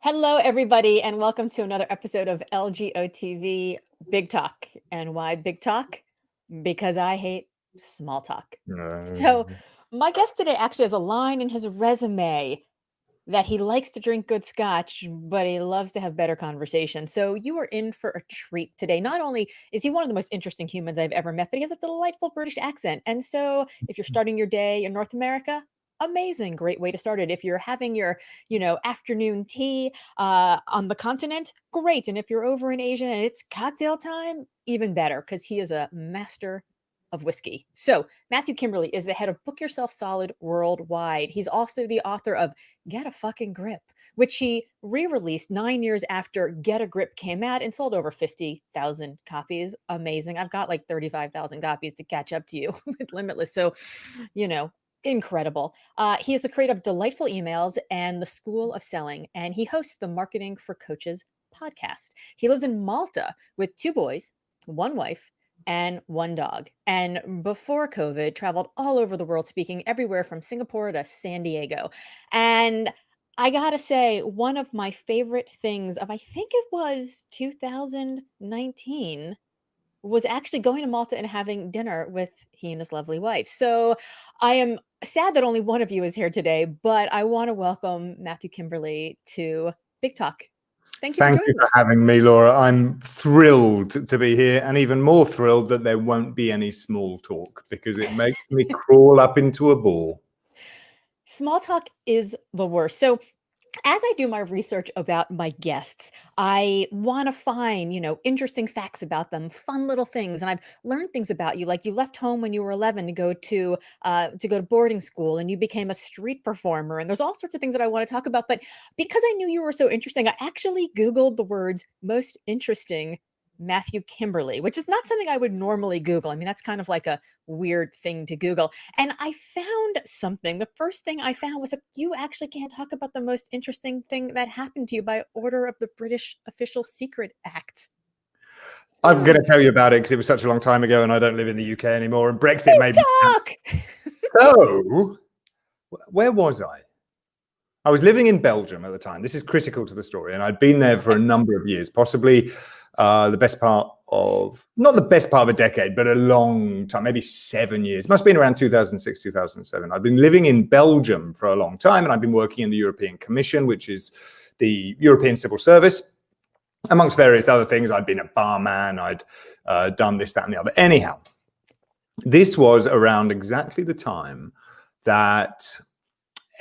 Hello, everybody, and welcome to another episode of LGOTV Big Talk. And why Big Talk? Because I hate small talk. So, my guest today actually has a line in his resume that he likes to drink good scotch, but he loves to have better conversation. So, you are in for a treat today. Not only is he one of the most interesting humans I've ever met, but he has a delightful British accent. And so, if you're starting your day in North America, amazing, great way to start it. If you're having your, afternoon tea on the continent, great. And if you're over in Asia and it's cocktail time, even better, because he is a master of whiskey. So Matthew Kimberley is the head of Book Yourself Solid Worldwide. He's also the author of Get a Fucking Grip, which he re-released 9 years after Get a Grip came out and sold over 50,000 copies. Amazing. I've got like 35,000 copies to catch up to you with Limitless. So, incredible. He is the creator of Delightful Emails and the School of Selling, and he hosts the Marketing for Coaches podcast. He lives in Malta with 2 boys, 1 wife, and 1 dog. And before COVID, traveled all over the world, speaking everywhere from Singapore to San Diego. And I gotta say, one of my favorite things of, I think it was 2019, was actually going to Malta and having dinner with he and his lovely wife. So I am sad that only one of you is here today, but I want to welcome Matthew Kimberley to Big Talk. Thank you for joining us. Having me, Laura. I'm thrilled to be here, and even more thrilled that there won't be any small talk, because it makes me crawl up into a ball. Small talk is the worst. So as I do my research about my guests, I want to find, interesting facts about them, fun little things. And I've learned things about you, like you left home when you were 11 to go to boarding school, and you became a street performer. And there's all sorts of things that I want to talk about. But because I knew you were so interesting, I actually Googled the words most interesting Matthew Kimberley, which is not something I would normally Google. I mean, that's kind of like a weird thing to Google. And I found something. The first thing I found was that you actually can't talk about the most interesting thing that happened to you by order of the British Official Secret Act. I'm going to tell you about it because it was such a long time ago, and I don't live in the UK anymore, and Brexit made me... So, where was I? I was living in Belgium at the time. This is critical to the story, and I'd been there for a number of years, possibly the best part of, not the best part of a decade, but a long time, maybe 7 years. Must have been around 2006, 2007. I've been living in Belgium for a long time, and I've been working in the European Commission, which is the European Civil Service. Amongst various other things, I'd been a barman, I'd done this, that, and the other. Anyhow, this was around exactly the time that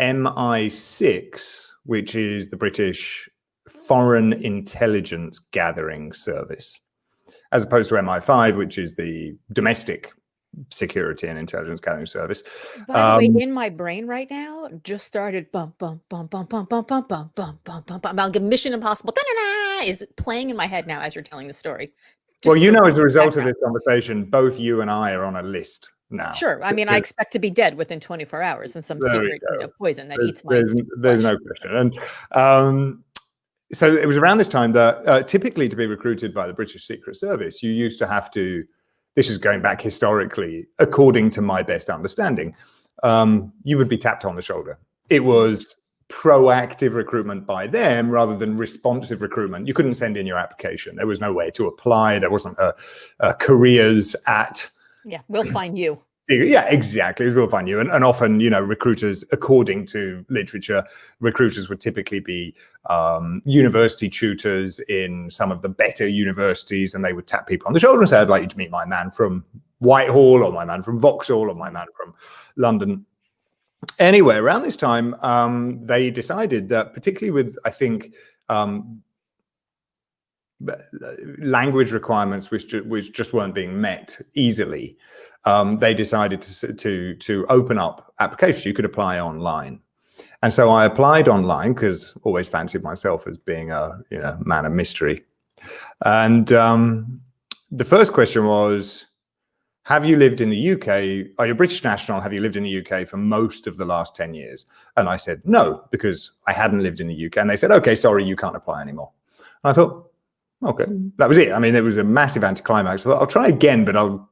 MI6, which is the British Foreign Intelligence Gathering Service, as opposed to MI5, which is the domestic security and intelligence gathering service. By the way, in my brain right now, just started bump, bump, bump, bump, bump, bump, bump, bump, bump, bump, bump, bump. Mission Impossible is playing in my head now as you're telling the story. Well, as a result of this conversation, both you and I are on a list now. Sure. I mean, I expect to be dead within 24 hours and some secret poison that eats my There's no question. And so it was around this time that typically to be recruited by the British Secret Service, you used to have to, this is going back historically, according to my best understanding, you would be tapped on the shoulder. It was proactive recruitment by them rather than responsive recruitment. You couldn't send in your application. There was no way to apply. There wasn't a careers at... Yeah, we'll find you. Yeah, exactly. We'll find you. And often, recruiters, according to literature, recruiters would typically be university tutors in some of the better universities, and they would tap people on the shoulder and say, I'd like you to meet my man from Whitehall, or my man from Vauxhall, or my man from London. Anyway, around this time, they decided that, particularly with, I think, language requirements which just weren't being met easily, they decided to open up applications. You could apply online. And so I applied online because always fancied myself as being a man of mystery. And the first question was, have you lived in the UK? Are you a British national? Have you lived in the UK for most of the last 10 years? And I said, no, because I hadn't lived in the UK. And they said, okay, sorry, you can't apply anymore. And I thought, okay, that was it. I mean, it was a massive anticlimax. I thought, I'll try again, but I'll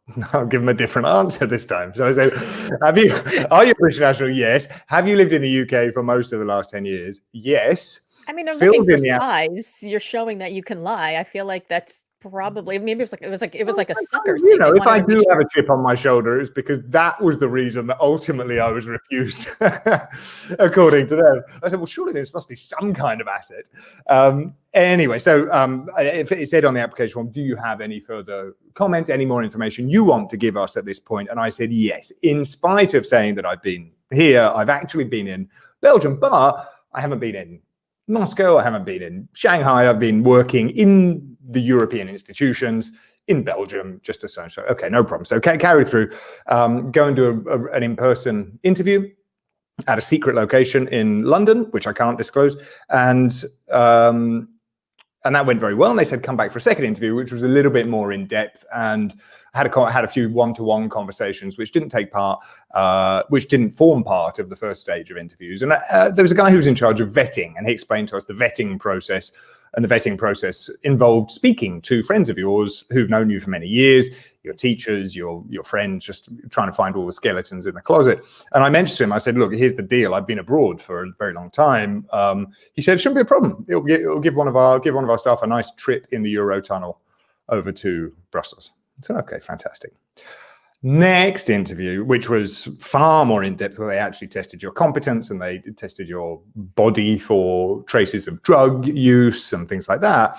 give them a different answer this time. So I said, are you a British national? Yes. Have you lived in the UK for most of the last 10 years? Yes. I mean, they're looking filled for in the spies. You're showing that you can lie. I feel like that's probably maybe it was like a sucker You thing. They know, if wanted I to make do have sure. a chip on my shoulder, it's because that was the reason that ultimately I was refused, according to them. I said, well, surely this must be some kind of asset. Anyway, so if it said on the application form, do you have any further comments, any more information you want to give us at this point? And I said, yes, in spite of saying that I've been here, I've actually been in Belgium, but I haven't been in Moscow, I haven't been in Shanghai, I've been working in the European institutions in Belgium, just to say, so okay, no problem. So carry through, go and do an in-person interview at a secret location in London, which I can't disclose, and that went very well. And they said, come back for a second interview, which was a little bit more in depth, and had a few one-to-one conversations, which didn't form part of the first stage of interviews. And there was a guy who was in charge of vetting, and he explained to us the vetting process. And the vetting process involved speaking to friends of yours who've known you for many years, your teachers, your friends, just trying to find all the skeletons in the closet. And I mentioned to him, I said, look, here's the deal. I've been abroad for a very long time. He said, it shouldn't be a problem. It'll give one of our staff a nice trip in the Eurotunnel over to Brussels. I said, okay, fantastic. Next interview, which was far more in-depth, where they actually tested your competence and they tested your body for traces of drug use and things like that.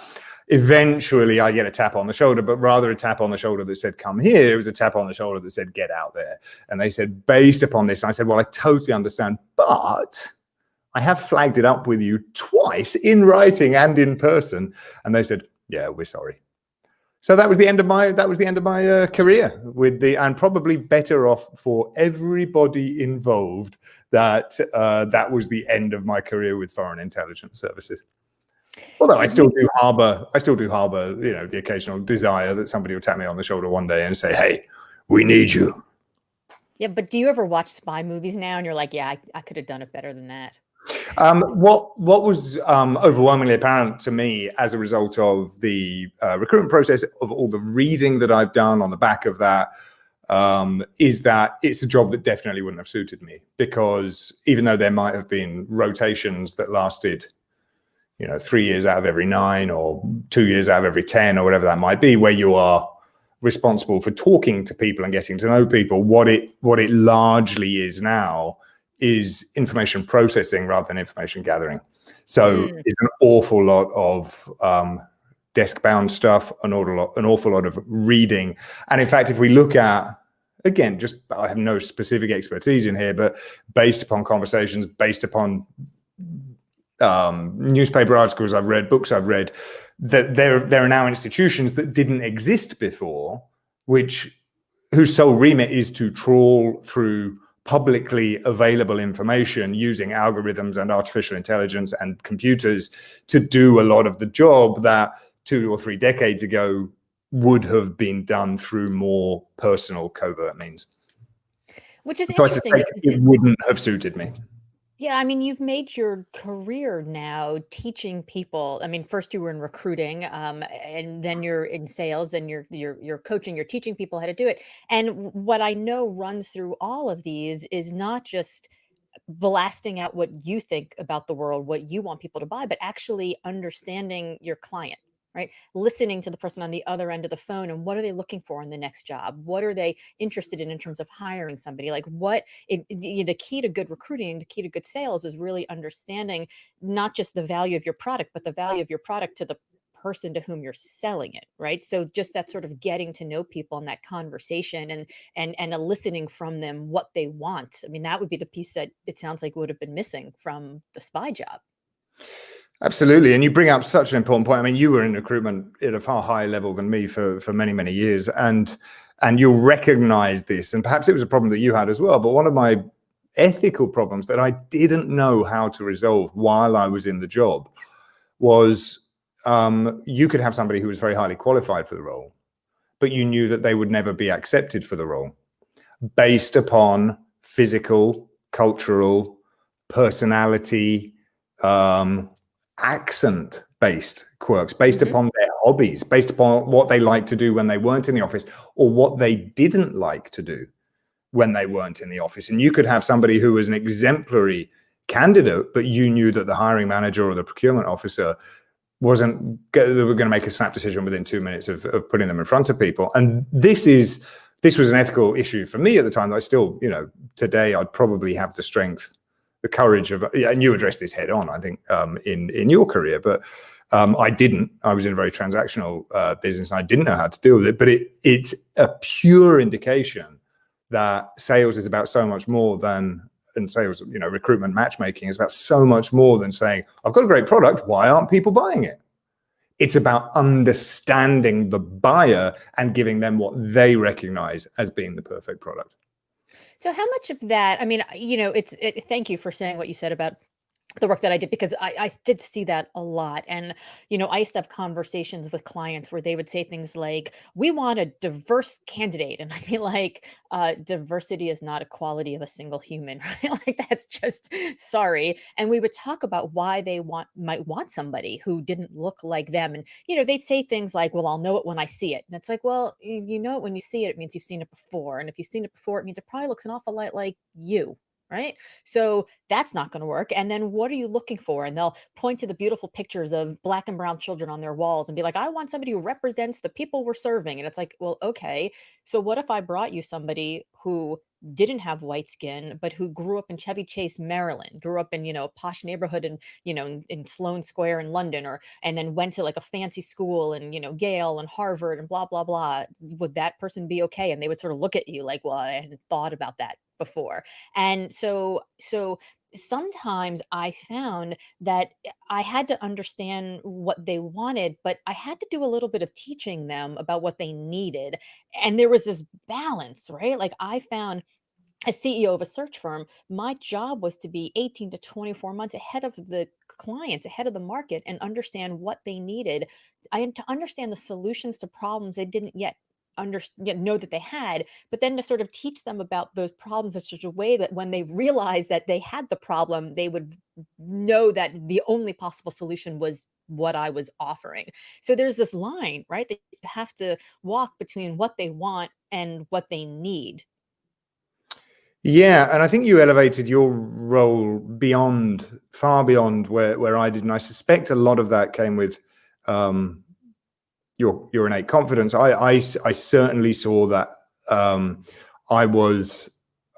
Eventually, I get a tap on the shoulder, but rather a tap on the shoulder that said, come here. It was a tap on the shoulder that said, get out there. And they said, based upon this, and I said, well, I totally understand, but I have flagged it up with you twice in writing and in person. And they said, yeah, we're sorry. So that was the end of my career and probably better off for everybody involved that that was the end of my career with foreign intelligence services. Although I still do harbor, the occasional desire that somebody will tap me on the shoulder one day and say, hey, we need you. Yeah, but do you ever watch spy movies now and you're like, yeah, I could have done it better than that? What was overwhelmingly apparent to me as a result of the recruitment process, of all the reading that I've done on the back of that, is that it's a job that definitely wouldn't have suited me, because even though there might have been rotations that lasted 3 years out of every 9 or 2 years out of every 10 or whatever that might be, where you are responsible for talking to people and getting to know people, what it largely is now is information processing rather than information gathering. So it's an awful lot of desk-bound stuff, an awful lot of reading. And in fact, if we look at, again, I have no specific expertise in here, but based upon conversations, based upon newspaper articles I've read, books I've read, that there are now institutions that didn't exist before, whose sole remit is to trawl through publicly available information using algorithms and artificial intelligence and computers to do a lot of the job that 2 or 3 decades ago would have been done through more personal, covert means. Which is interesting, because it wouldn't have suited me. Yeah, I mean, you've made your career now teaching people. I mean, first you were in recruiting, and then you're in sales, and you're coaching, you're teaching people how to do it. And what I know runs through all of these is not just blasting out what you think about the world, what you want people to buy, but actually understanding your client, right? Listening to the person on the other end of the phone, and what are they looking for in the next job? What are they interested in terms of hiring somebody? Like the key to good recruiting, the key to good sales is really understanding not just the value of your product, but the value of your product to the person to whom you're selling it, right? So just that sort of getting to know people in that conversation and eliciting from them what they want. I mean, that would be the piece that it sounds like would have been missing from the spy job. Absolutely. And you bring up such an important point. I mean, you were in recruitment at a far higher level than me for many, many years. And you'll recognize this. And perhaps it was a problem that you had as well. But one of my ethical problems that I didn't know how to resolve while I was in the job was you could have somebody who was very highly qualified for the role, but you knew that they would never be accepted for the role based upon physical, cultural, personality, accent-based quirks, based upon their hobbies, based upon what they like to do when they weren't in the office, or what they didn't like to do when they weren't in the office. And you could have somebody who was an exemplary candidate, but you knew that the hiring manager or the procurement officer they were going to make a snap decision within 2 minutes of putting them in front of people. And this was an ethical issue for me at the time that I still, today I'd probably have the strength, the courage of, and you addressed this head on, I think, in your career, but I didn't. I was in a very transactional business and I didn't know how to deal with it, but it's a pure indication that sales is about so much more than, and sales, recruitment matchmaking is about so much more than saying, I've got a great product, why aren't people buying it? It's about understanding the buyer and giving them what they recognize as being the perfect product. So how much of that, I mean, thank you for saying what you said about the work that I did, because I did see that a lot. And, I used to have conversations with clients where they would say things like, we want a diverse candidate. And I'd be like, diversity is not a quality of a single human, right? Like, that's just, sorry. And we would talk about why they might want somebody who didn't look like them. And, they'd say things like, well, I'll know it when I see it. And it's like, well, if you know it when you see it, it means you've seen it before. And if you've seen it before, it means it probably looks an awful lot like you. Right. So that's not going to work. And then what are you looking for? And they'll point to the beautiful pictures of Black and brown children on their walls and be like, I want somebody who represents the people we're serving. And it's like, well, okay. So what if I brought you somebody who didn't have white skin, but who grew up in Chevy Chase, Maryland, grew up in, a posh neighborhood in Sloane Square in London, and then went to like a fancy school and, Yale and Harvard and blah, blah, blah. Would that person be okay? And they would sort of look at you like, well, I hadn't thought about that before. And so sometimes I found that I had to understand what they wanted, but I had to do a little bit of teaching them about what they needed. And there was this balance, right? Like, I found, as CEO of a search firm, my job was to be 18 to 24 months ahead of the client, ahead of the market, and understand what they needed. I had to understand the solutions to problems they didn't yet know that they had, but then to sort of teach them about those problems in such a way that when they realized that they had the problem, they would know that the only possible solution was what I was offering. So there's this line, right, that you have to walk between what they want and what they need. Yeah, and I think you elevated your role far beyond where I did, and I suspect a lot of that came with your innate confidence. I certainly saw that I was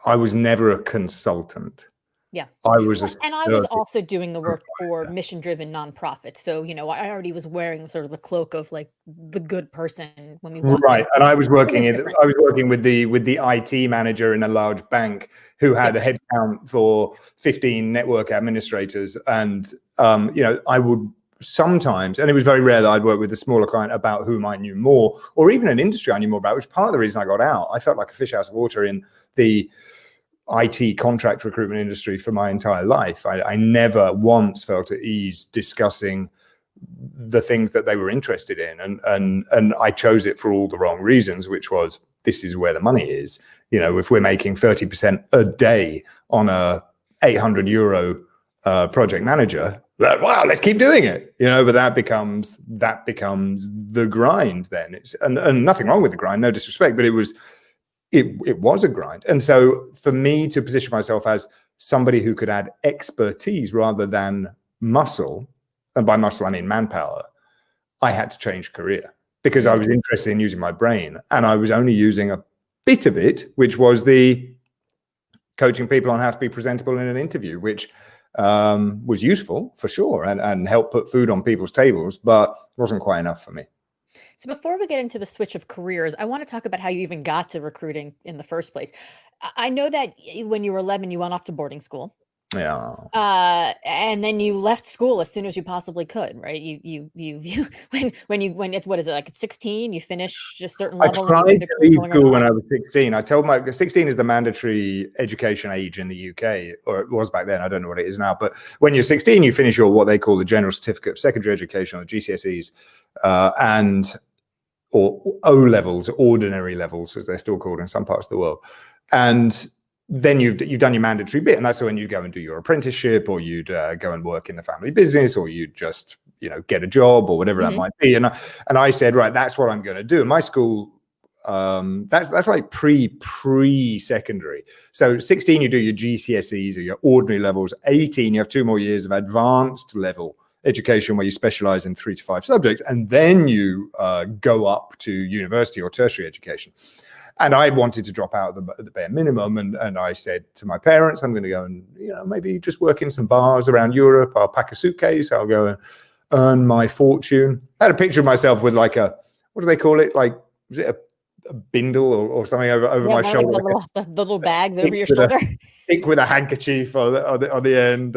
never a consultant. Yeah. I was And I was also doing the work for mission-driven nonprofits. So, I already was wearing sort of the cloak of like the good person when we walked in. And I was working with the IT manager in a large bank who had a headcount for 15 network administrators. And I would sometimes, and it was very rare that I'd work with a smaller client about whom I knew more, or even an industry I knew more about, which is part of the reason I got out. I felt like a fish out of water in the IT contract recruitment industry for my entire life. I never once felt at ease discussing the things that they were interested in. And I chose it for all the wrong reasons, which was, this is where the money is. If we're making 30% a day on a 800 euro project manager, wow, let's keep doing it. But that becomes the grind then. And nothing wrong with the grind, no disrespect, but it was a grind. And so for me to position myself as somebody who could add expertise rather than muscle, and by muscle I mean manpower, I had to change career because I was interested in using my brain, and I was only using a bit of it, which was the coaching people on how to be presentable in an interview, which was useful for sure and helped put food on people's tables, but wasn't quite enough for me. So before we get into the switch of careers, I want to talk about how you even got to recruiting in the first place. I know that when you were 11, you went off to boarding school. Yeah. And then you left school as soon as you possibly could, right? What is it, like at 16, you finish a certain level? I tried to leave school when I was 16. I told 16 is the mandatory education age in the UK, or it was back then. I don't know what it is now, but when you're 16, you finish your, what they call the General Certificate of Secondary Education, or GCSEs, or O levels, ordinary levels, as they're still called in some parts of the world. And then you've done your mandatory bit, and that's when you go and do your apprenticeship, or you'd go and work in the family business, or you'd just get a job, or whatever that might be. And I said, right, that's what I'm going to do. My school That's like pre-secondary. So 16, you do your GCSEs or your ordinary levels. 18, you have 2 more years of advanced level education where you specialize in 3 to 5 subjects, and then you go up to university or tertiary education. And I wanted to drop out at the bare minimum, and I said to my parents, I'm going to go and maybe just work in some bars around Europe. I'll pack a suitcase. I'll go and earn my fortune. I had a picture of myself with like a, what do they call it? Like, was it a bindle or something over my shoulder? Like the little bags over your shoulder. Stick with a handkerchief on the end.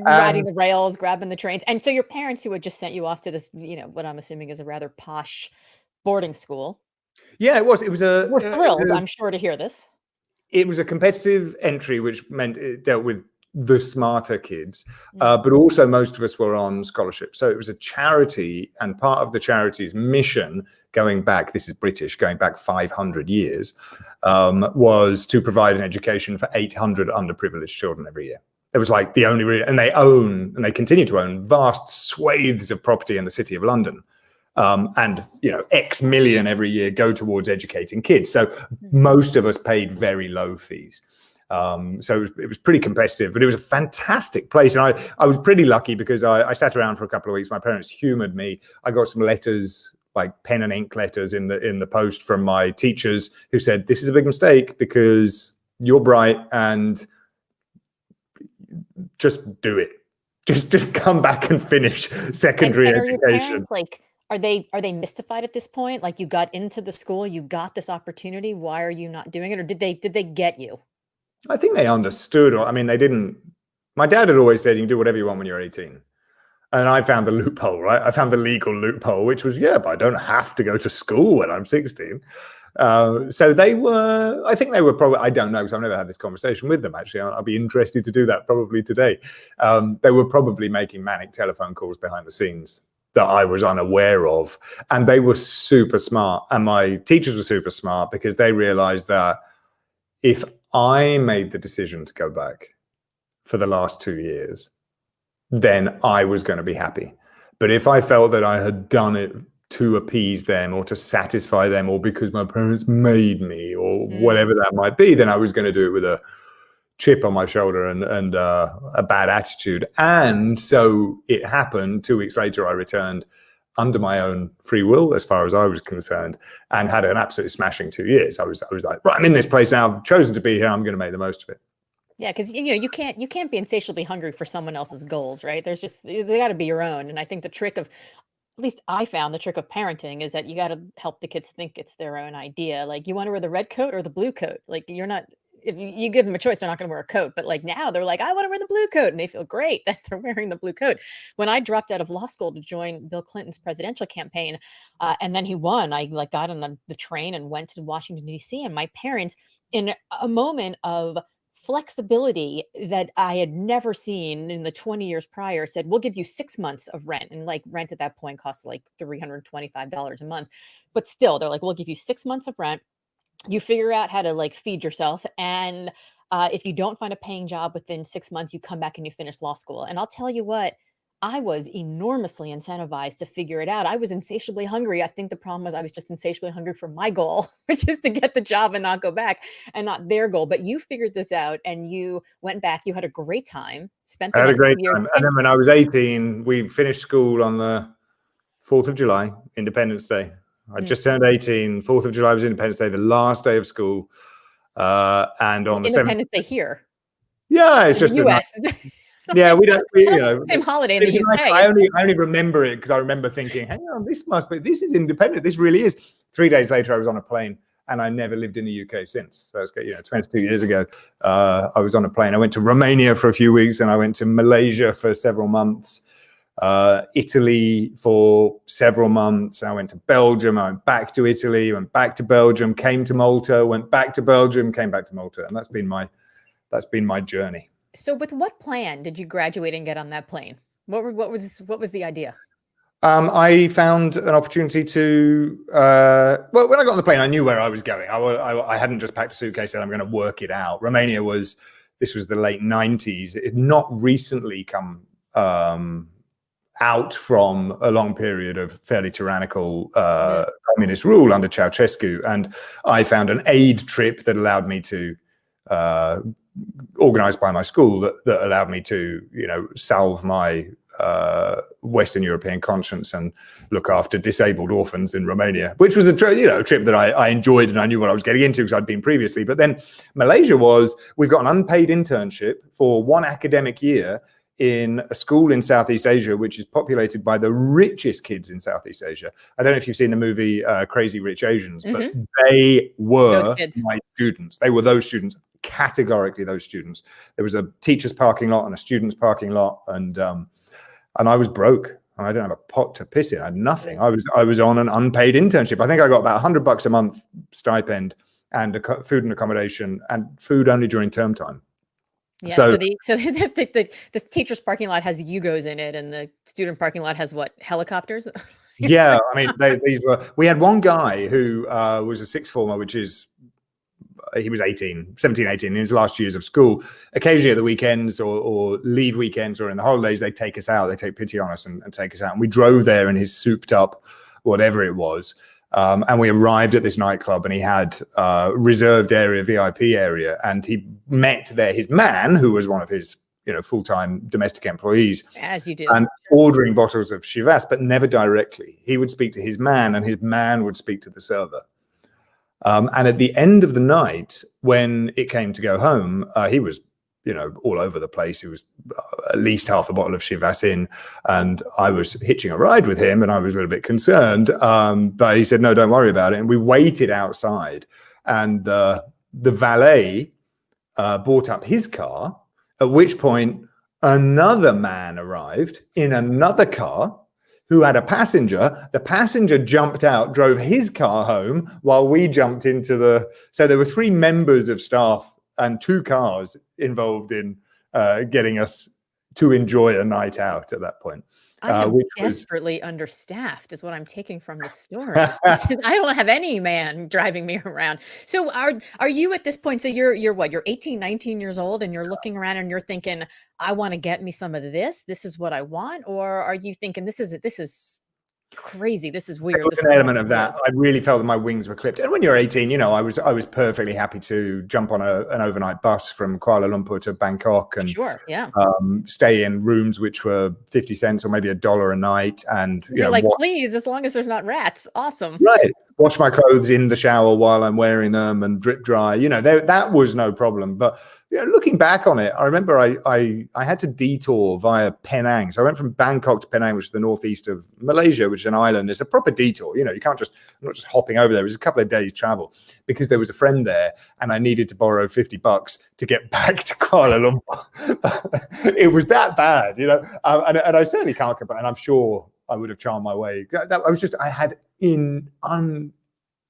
Riding the rails, grabbing the trains. And so your parents, who had just sent you off to this, what I'm assuming is a rather posh boarding school. Yeah, it was. It was a. We're thrilled, I'm sure, to hear this. It was a competitive entry, which meant it dealt with the smarter kids, but also most of us were on scholarship. So it was a charity, and part of the charity's mission, going back, this is British, going back 500 years, was to provide an education for 800 underprivileged children every year. It was like the only, and they continue to own vast swathes of property in the city of London. And X million every year go towards educating kids. So most of us paid very low fees. So it was pretty competitive, but it was a fantastic place. And I was pretty lucky because I sat around for a couple of weeks. My parents humored me. I got some letters, like pen and ink letters in the post from my teachers who said, this is a big mistake because you're bright and just do it. Just come back and finish secondary and education. Are your parents, like, are they mystified at this point? Like, you got into the school, you got this opportunity. Why are you not doing it? Or did they get you? I think they understood. I mean, they didn't. My dad had always said, you can do whatever you want when you're 18. And I found the loophole, right? I found the legal loophole, which was, but I don't have to go to school when I'm 16. So I think they were probably, I don't know, because I've never had this conversation with them, actually. I'll be interested to do that probably today. They were probably making manic telephone calls behind the scenes that I was unaware of. And they were super smart. And my teachers were super smart because they realized that if I made the decision to go back for the last 2 years, then I was going to be happy. But if I felt that I had done it to appease them or to satisfy them or because my parents made me or whatever that might be, then I was going to do it with a chip on my shoulder and a bad attitude. And so it happened. 2 weeks later, I returned under my own free will, as far as I was concerned, and had an absolutely smashing 2 years. I was like, right, I'm in this place now. I've chosen to be here. I'm going to make the most of it. Yeah, because you can't be insatiably hungry for someone else's goals, right? They got to be your own. And I think the trick of, at least I found the trick of parenting is that you got to help the kids think it's their own idea. Like, you want to wear the red coat or the blue coat? Like, you're not. If you give them a choice, they're not going to wear a coat. But like now they're like, I want to wear the blue coat. And they feel great that they're wearing the blue coat. When I dropped out of law school to join Bill Clinton's presidential campaign, and then he won, I got on the train and went to Washington, D.C. And my parents, in a moment of flexibility that I had never seen in the 20 years prior, said, we'll give you 6 months of rent. And like rent at that point costs like $325 a month. But still, they're like, we'll give you 6 months of rent. You figure out how to like feed yourself. And if you don't find a paying job within 6 months, you come back and you finish law school. And I'll tell you what, I was enormously incentivized to figure it out. I was insatiably hungry. I think the problem was I was just insatiably hungry for my goal, which is to get the job and not go back, and not their goal. But you figured this out and you went back. You had a great time. I had a great time. And then when I was 18, we finished school on the 4th of July, Independence Day. I just turned 18. 4th of July was Independence Day, the last day of school. And on the Independence Day here. Yeah, it's just US. Yeah, we don't. Same holiday in the UK. I only remember it because I remember thinking, hang on, this is independent. This really is. 3 days later, I was on a plane, and I never lived in the UK since. So it's 22 years ago. I was on a plane. I went to Romania for a few weeks, and I went to Malaysia for several months. Italy for several months. I went to Belgium. I went back to Italy. Went back to Belgium. Came to Malta. Went back to Belgium. Came back to Malta, and that's been my journey. So, with what plan did you graduate and get on that plane? What was the idea? I found an opportunity to. Well, when I got on the plane, I knew where I was going. I hadn't just packed a suitcase and I'm going to work it out. Romania this was the late 90s. It had not recently come out from a long period of fairly tyrannical communist rule under Ceausescu. And I found an aid trip that allowed me to, organized by my school, that allowed me to, salve my Western European conscience and look after disabled orphans in Romania, which was a trip that I enjoyed, and I knew what I was getting into because I'd been previously. But then Malaysia we've got an unpaid internship for 1 academic year in a school in Southeast Asia, which is populated by the richest kids in Southeast Asia. I don't know if you've seen the movie Crazy Rich Asians, but they were my students. They were those students, categorically those students. There was a teacher's parking lot and a student's parking lot, and I was broke. I don't have a pot to piss in. I had nothing. I was on an unpaid internship. I think I got about $100 a month stipend and food and accommodation, and food only during term time. Yeah. So the teacher's parking lot has Yugos in it, and the student parking lot has what, helicopters? Yeah, I mean, we had one guy who was a sixth former, he was 17, 18 in his last years of school. Occasionally at the weekends or leave weekends or in the holidays, they take us out. They take pity on us and take us out. And we drove there in his souped up, whatever it was. And we arrived at this nightclub, and he had reserved area, VIP area. And he met there his man, who was one of his full-time domestic employees. As you do. And ordering bottles of Chivas, but never directly. He would speak to his man, and his man would speak to the server. And at the end of the night, when it came to go home, he was, all over the place. He was at least half a bottle of Chivas in, and I was hitching a ride with him, and I was a little bit concerned. But he said, no, don't worry about it. And we waited outside, and the valet brought up his car, at which point another man arrived in another car who had a passenger. The passenger jumped out, drove his car home while we jumped into so there were 3 members of staff and 2 cars involved in getting us to enjoy a night out at that point. I am desperately understaffed is what I'm taking from the story. I don't have any man driving me around. So are you at this point? So you're what? You're 18, 19 years old, and you're looking around and you're thinking, I want to get me some of this. This is what I want. Or are you thinking this is crazy? This is weird. There was an element of that. I really felt that my wings were clipped. And when you're 18, I was perfectly happy to jump on an overnight bus from Kuala Lumpur to Bangkok and stay in rooms which were 50 cents or maybe $1 a night. And you're like, please, as long as there's not rats. Awesome. Right. Wash my clothes in the shower while I'm wearing them and drip dry. That was no problem. But looking back on it, I remember I had to detour via Penang. So I went from Bangkok to Penang, which is the northeast of Malaysia, which is an island. It's a proper detour. You can't I'm not just hopping over there. It was a couple of days travel because there was a friend there and I needed to borrow $50 to get back to Kuala Lumpur. It was that bad, and I certainly can't compare. And I'm sure I would have charmed my way. I had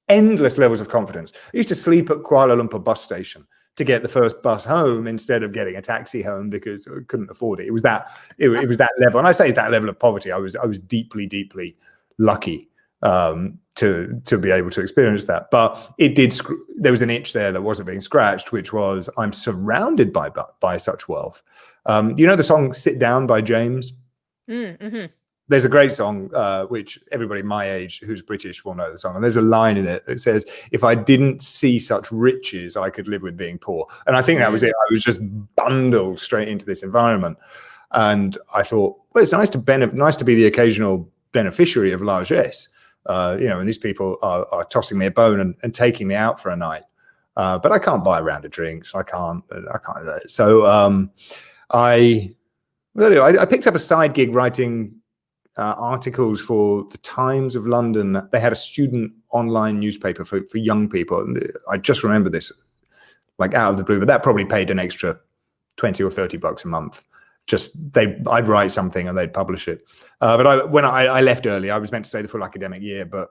endless levels of confidence. I used to sleep at Kuala Lumpur bus station to get the first bus home instead of getting a taxi home because I couldn't afford it. It was that level. And I say it's that level of poverty. I was deeply, deeply lucky to be able to experience that. But it did. There was an itch there that wasn't being scratched, which was I'm surrounded by such wealth. The song "Sit Down" by James? Mm-hmm. There's a great song, which everybody my age who's British will know the song. And there's a line in it that says, if I didn't see such riches, I could live with being poor. And I think that was it. I was just bundled straight into this environment. And I thought, well, it's nice to be the occasional beneficiary of largesse. And these people are tossing me a bone and taking me out for a night. But I can't buy a round of drinks. I can't. So I picked up a side gig writing articles for the Times of London. They had a student online newspaper for young people. And I just remember this, like out of the blue, but that probably paid an extra $20 or $30 a month. I'd write something and they'd publish it. But when I left early, I was meant to stay the full academic year, but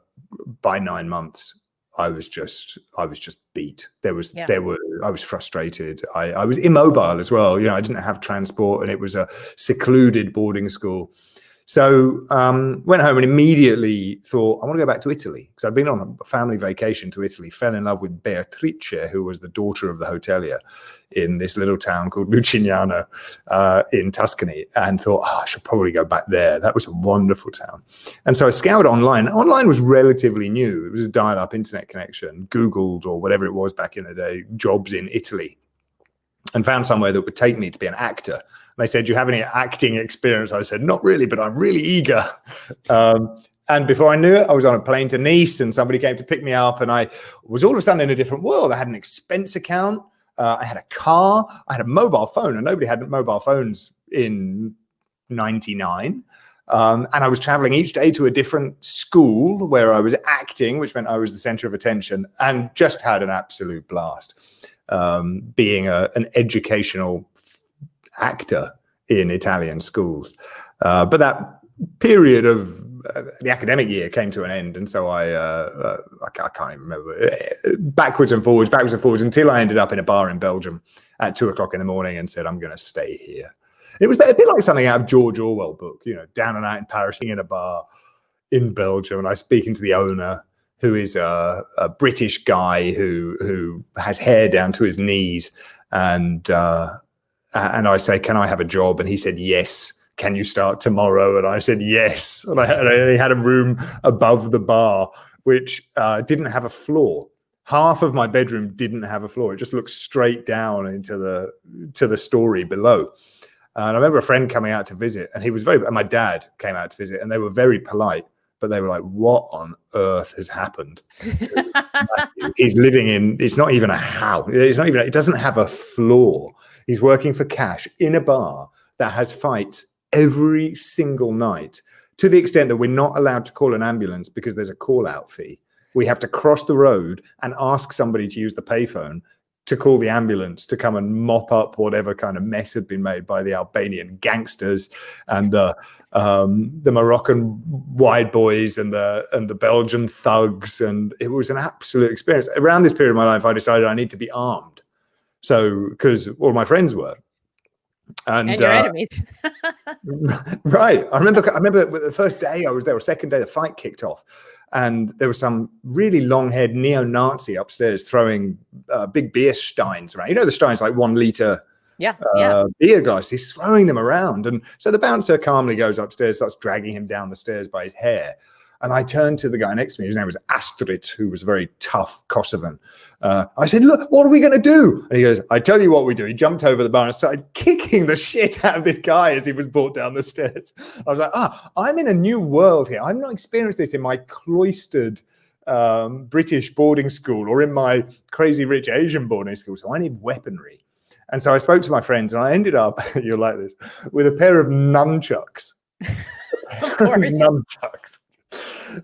by 9 months, I was just beat. I was frustrated. I was immobile as well. I didn't have transport, and it was a secluded boarding school. So went home and immediately thought, I want to go back to Italy, because I'd been on a family vacation to Italy, fell in love with Beatrice, who was the daughter of the hotelier in this little town called Lucignano in Tuscany, and thought, I should probably go back there. That was a wonderful town. And so I scoured online. Online was relatively new. It was a dial-up internet connection, Googled or whatever it was back in the day, jobs in Italy, and found somewhere that would take me to be an actor. They said, do you have any acting experience? I said, not really, but I'm really eager. And before I knew it, I was on a plane to Nice, and somebody came to pick me up, and I was all of a sudden in a different world. I had an expense account. I had a car. I had a mobile phone, and nobody had mobile phones in 99. And I was traveling each day to a different school where I was acting, which meant I was the center of attention, and just had an absolute blast being an educational actor in Italian schools. But that period of the academic year came to an end, and so I can't even remember, backwards and forwards until I ended up in a bar in Belgium at 2 o'clock in the morning and said, I'm going to stay here. It was a bit like something out of George Orwell book, down and out in Paris, in a bar in Belgium, and I speaking to the owner, who is a British guy who has hair down to his knees, and I say, can I have a job? And he said, yes. Can you start tomorrow? And I said, yes. And I only had a room above the bar, which didn't have a floor. Half of my bedroom didn't have a floor. It just looked straight down into the story below. And I remember a friend coming out to visit, and my dad came out to visit, and they were very polite, but they were like, what on earth has happened? He's living in, it's not even a house. It doesn't have a floor. He's working for cash in a bar that has fights every single night, to the extent that we're not allowed to call an ambulance because there's a call out fee. We have to cross the road and ask somebody to use the payphone to call the ambulance to come and mop up whatever kind of mess had been made by the Albanian gangsters and the Moroccan wide boys and the Belgian thugs. And it was an absolute experience. Around this period of my life, I decided I need to be armed. So, because all my friends were. And your enemies. Right. I remember the first day I was there, or second day, the fight kicked off. And there was some really long-haired neo-Nazi upstairs throwing big beer steins around. The steins, like 1 liter beer glass. He's throwing them around. And so the bouncer calmly goes upstairs, starts dragging him down the stairs by his hair. And I turned to the guy next to me, whose name was Astrid, who was a very tough Kosovan. I said, look, what are we going to do? And he goes, I tell you what we do. He jumped over the bar and started kicking the shit out of this guy as he was brought down the stairs. I was like, I'm in a new world here. I've not experienced this in my cloistered British boarding school or in my crazy rich Asian boarding school. So I need weaponry. And so I spoke to my friends, and I ended up, you'll like this, with a pair of nunchucks. Of course. Nunchucks.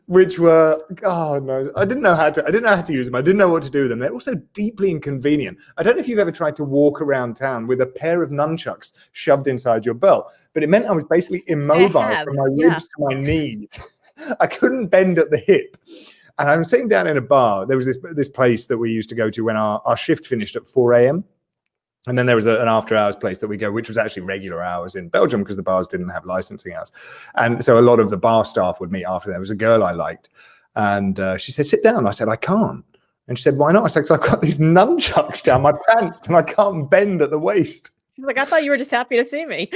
Which were, I didn't know how to use them. I didn't know what to do with them. They're also deeply inconvenient. I don't know if you've ever tried to walk around town with a pair of nunchucks shoved inside your belt, but it meant I was basically immobile from my ribs to my knees. I couldn't bend at the hip. And I'm sitting down in a bar. There was this place that we used to go to when our shift finished at 4 a.m. And then there was an after-hours place that we go, which was actually regular hours in Belgium because the bars didn't have licensing hours. And so a lot of the bar staff would meet after. There was a girl I liked. And she said, sit down. I said, I can't. And she said, why not? I said, because I've got these nunchucks down my pants and I can't bend at the waist. She's like, I thought you were just happy to see me.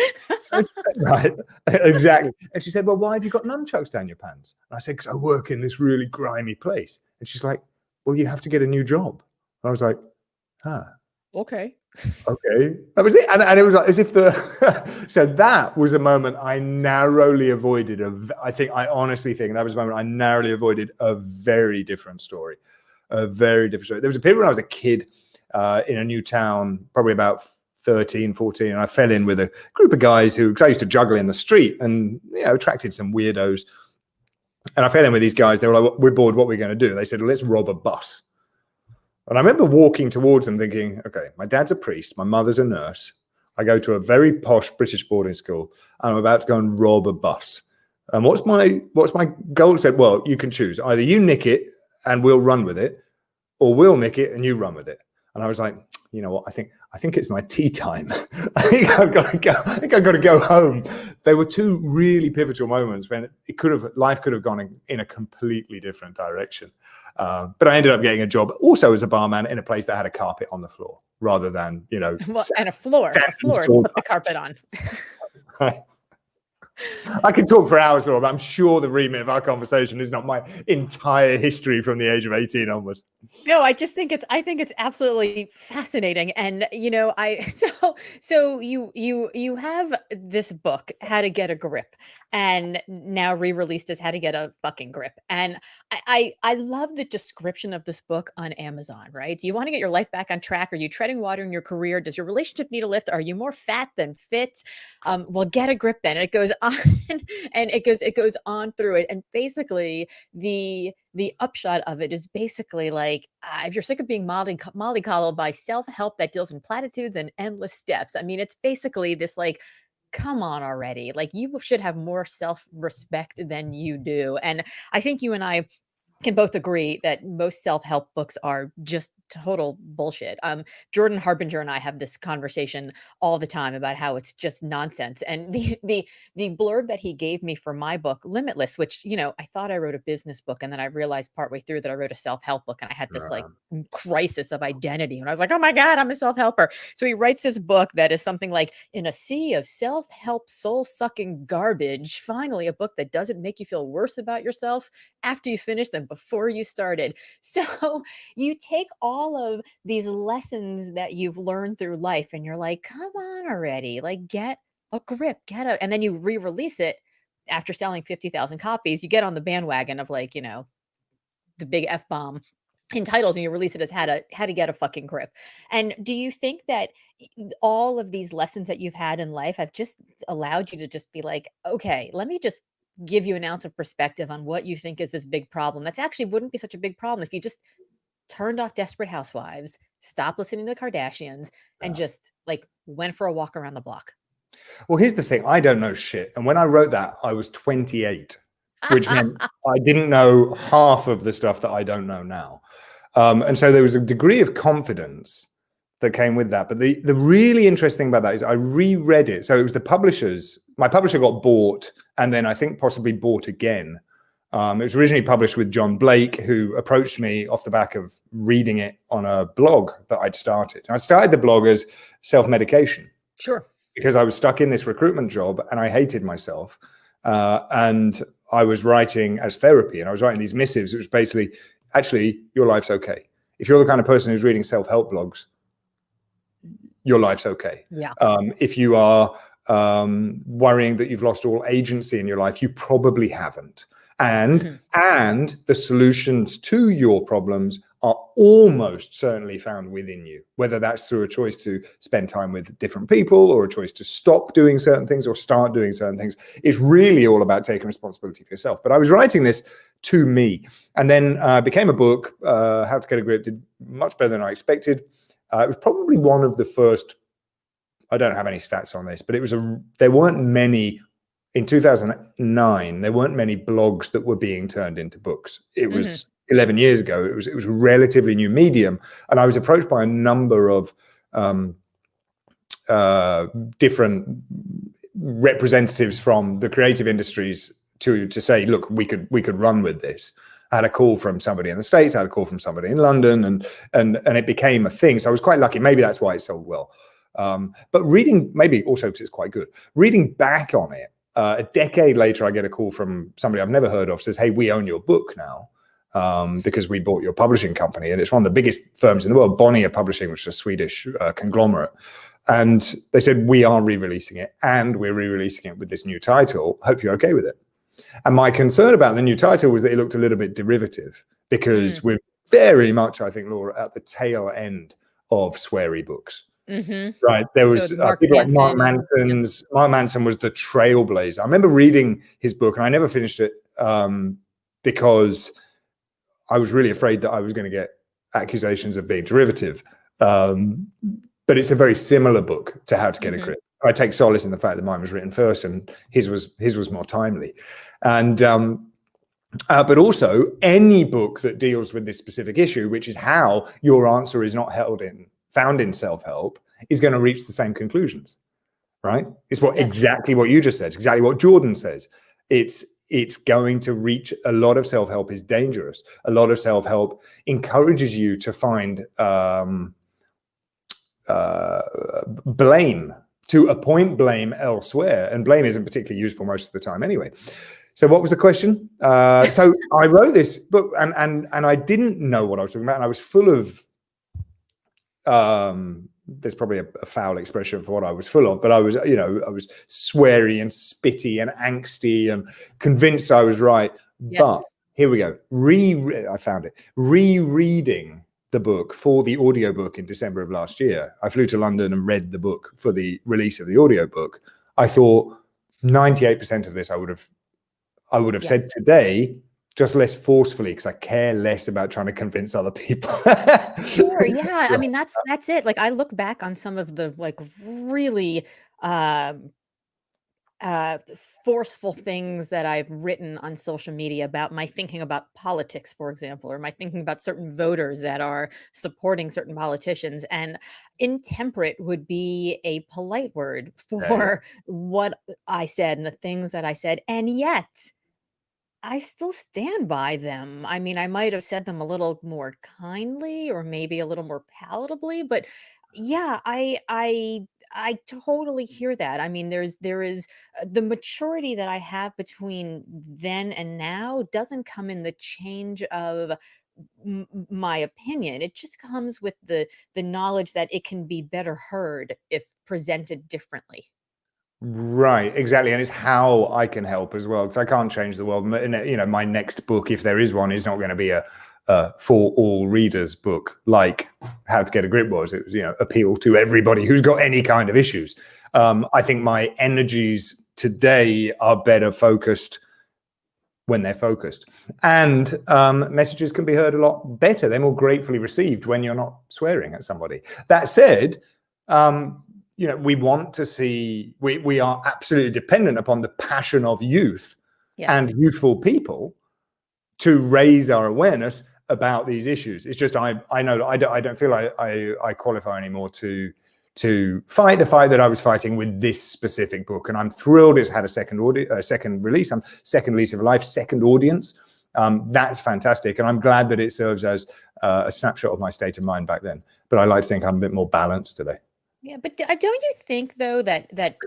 Right, exactly. And she said, well, why have you got nunchucks down your pants? And I said, because I work in this really grimy place. And she's like, well, you have to get a new job. And I was like, Okay. Okay, that was it, and it was like as if so that was the moment I narrowly avoided. I honestly think that was the moment I narrowly avoided a very different story. There was a period when I was a kid in a new town, probably about 13, 14, and I fell in with a group of guys because I used to juggle in the street and attracted some weirdos. And I fell in with these guys. They were like, we're bored, what are we going to do? They said, let's rob a bus. And I remember walking towards them thinking, okay, my dad's a priest, my mother's a nurse. I go to a very posh British boarding school, and I'm about to go and rob a bus. And what's my goal? He said, well, you can choose. Either you nick it and we'll run with it, or we'll nick it and you run with it. And I was like, you know what? I think I think it's my tea time. I think I've got to go. I think I've got to go home. There were two really pivotal moments when life could have gone in a completely different direction. But I ended up getting a job also as a barman in a place that had a carpet on the floor rather than, and a floor to put the carpet on. I could talk for hours, Laura, but I'm sure the remit of our conversation is not my entire history from the age of 18 onwards. No, I think it's absolutely fascinating. And so you have this book, How to Get a Grip, and now re-released as How to Get a Fucking Grip. And I love the description of this book on Amazon, right? Do you want to get your life back on track? Are you treading water in your career? Does your relationship need a lift? Are you more fat than fit? Well, get a grip then. And it goes on and it goes on through it. And basically the upshot of it is basically like, if you're sick of being mollycoddled by self-help that deals in platitudes and endless steps, I mean, it's basically this like, come on already. Like, you should have more self-respect than you do. And I think you and I can both agree that most self-help books are just total bullshit. Jordan Harbinger and I have this conversation all the time about how it's just nonsense. And the blurb that he gave me for my book, Limitless, which, I thought I wrote a business book, and then I realized partway through that I wrote a self-help book, and I had this like crisis of identity. And I was like, oh my God, I'm a self-helper. So he writes this book that is something like, in a sea of self-help, soul-sucking garbage, finally a book that doesn't make you feel worse about yourself after you finish than before you started. So you take all of these lessons that you've learned through life and you're like, come on already, like, get a grip, and then you re-release it after selling 50,000 copies. You get on the bandwagon of like, the big F-bomb in titles, and you release it as how to get a fucking grip. And do you think that all of these lessons that you've had in life have just allowed you to just be like, okay, let me just give you an ounce of perspective on what you think is this big problem that's actually wouldn't be such a big problem if you just turned off Desperate Housewives, stopped listening to the Kardashians, and just like went for a walk around the block? Well, here's the thing. I don't know shit. And when I wrote that, I was 28, which meant I didn't know half of the stuff that I don't know now. And so there was a degree of confidence that came with that. But the really interesting thing about that is I reread it. So it was my publisher got bought, and then I think possibly bought again. It was originally published with John Blake, who approached me off the back of reading it on a blog that I'd started. And I started the blog as self-medication. Sure. Because I was stuck in this recruitment job and I hated myself. And I was writing as therapy, and I was writing these missives. It was basically, actually, your life's okay. If you're the kind of person who's reading self-help blogs, your life's okay. Yeah. If you are worrying that you've lost all agency in your life, you probably haven't. And the solutions to your problems are almost certainly found within you, whether that's through a choice to spend time with different people or a choice to stop doing certain things or start doing certain things. It's really all about taking responsibility for yourself. But I was writing this to me, and then became a book. How to Get a Grip did much better than I expected. It was probably one of the first, I don't have any stats on this, but there weren't many. In 2009, there weren't many blogs that were being turned into books. It was 11 years ago. It was a relatively new medium. And I was approached by a number of different representatives from the creative industries to say, look, we could run with this. I had a call from somebody in the States, I had a call from somebody in London, and it became a thing. So I was quite lucky. Maybe that's why it sold well. But reading, maybe also because it's quite good, reading back on it, a decade later, I get a call from somebody I've never heard of, says, hey, we own your book now because we bought your publishing company. And it's one of the biggest firms in the world, Bonnier Publishing, which is a Swedish conglomerate. And they said, we are re-releasing it, and we're re-releasing it with this new title. Hope you're okay with it. And my concern about the new title was that it looked a little bit derivative, because we're very much, I think, Laura, at the tail end of sweary books. Right. There was people like Mark Manson's. Mark Manson was the trailblazer. I remember reading his book, and I never finished it because I was really afraid that I was going to get accusations of being derivative. But it's a very similar book to How to Get a Grip. I take solace in the fact that mine was written first, and his was more timely. And but also any book that deals with this specific issue, which is how your answer is not found in self-help, is going to reach the same conclusions, right? It's what Yes. exactly what you just said, exactly what Jordan says. It's going to reach, a lot of self-help is dangerous. A lot of self-help encourages you to find blame, to appoint blame elsewhere, and blame isn't particularly useful most of the time anyway. So what was the question? So I wrote this book, and I didn't know what I was talking about, and I was full of there's probably a foul expression for what I was full of, but I was, you know, I was sweary and spitty and angsty and convinced I was right. Yes. But here we go. I found it. Rereading the book for the audiobook in December of last year. I flew to London and read the book for the release of the audiobook. I thought 98% of this I would have said today, just less forcefully, because I care less about trying to convince other people. Sure. Yeah. I mean, that's it. Like, I look back on some of the like really forceful things that I've written on social media about my thinking about politics, for example, or my thinking about certain voters that are supporting certain politicians. And intemperate would be a polite word for what I said and the things that I said. And yet I still stand by them. I mean, I might have said them a little more kindly or maybe a little more palatably, but yeah, I totally hear that. I mean, there is the maturity that I have between then and now doesn't come in the change of my opinion. It just comes with the knowledge that it can be better heard if presented differently. Right, exactly. And it's how I can help as well, because I can't change the world. You know, my next book, if there is one, is not going to be a for all readers book like How to Get a Grip was. It was, you know, appeal to everybody who's got any kind of issues. I think my energies today are better focused when they're focused, and messages can be heard a lot better. They're more gratefully received when you're not swearing at somebody. That said, you know, we want to see, we are absolutely dependent upon the passion of youth and youthful people to raise our awareness about these issues. It's just, I know that I don't feel I qualify anymore to fight the fight that I was fighting with this specific book. And I'm thrilled it's had a second release, second lease of life, second audience. That's fantastic. And I'm glad that it serves as a snapshot of my state of mind back then. But I like to think I'm a bit more balanced today. Yeah, but don't you think, though, that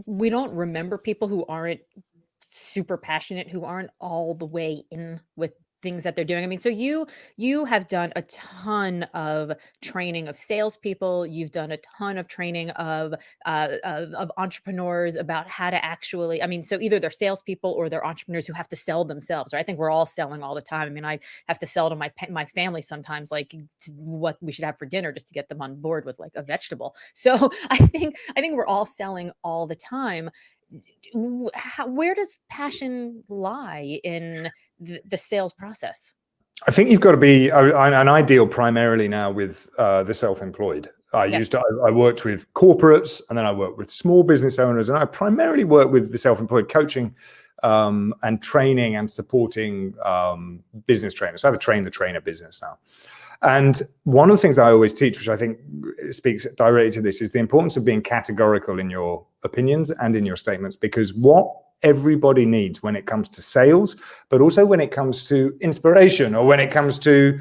we don't remember people who aren't super passionate, who aren't all the way in with things that they're doing? I mean, so you have done a ton of training of salespeople. You've done a ton of training of entrepreneurs about how to actually. I mean, so either they're salespeople or they're entrepreneurs who have to sell themselves. Right? I think we're all selling all the time. I mean, I have to sell to my family sometimes, like what we should have for dinner just to get them on board with like a vegetable. So I think we're all selling all the time. Where does passion lie in the sales process? I think you've got to be, and I deal primarily now with the self-employed. I worked with corporates, and then I worked with small business owners, and I primarily work with the self-employed, coaching and training and supporting business trainers. So I have a train the trainer business now. And one of the things I always teach, which I think speaks directly to this, is the importance of being categorical in your opinions and in your statements, because what everybody needs when it comes to sales, but also when it comes to inspiration, or when it comes to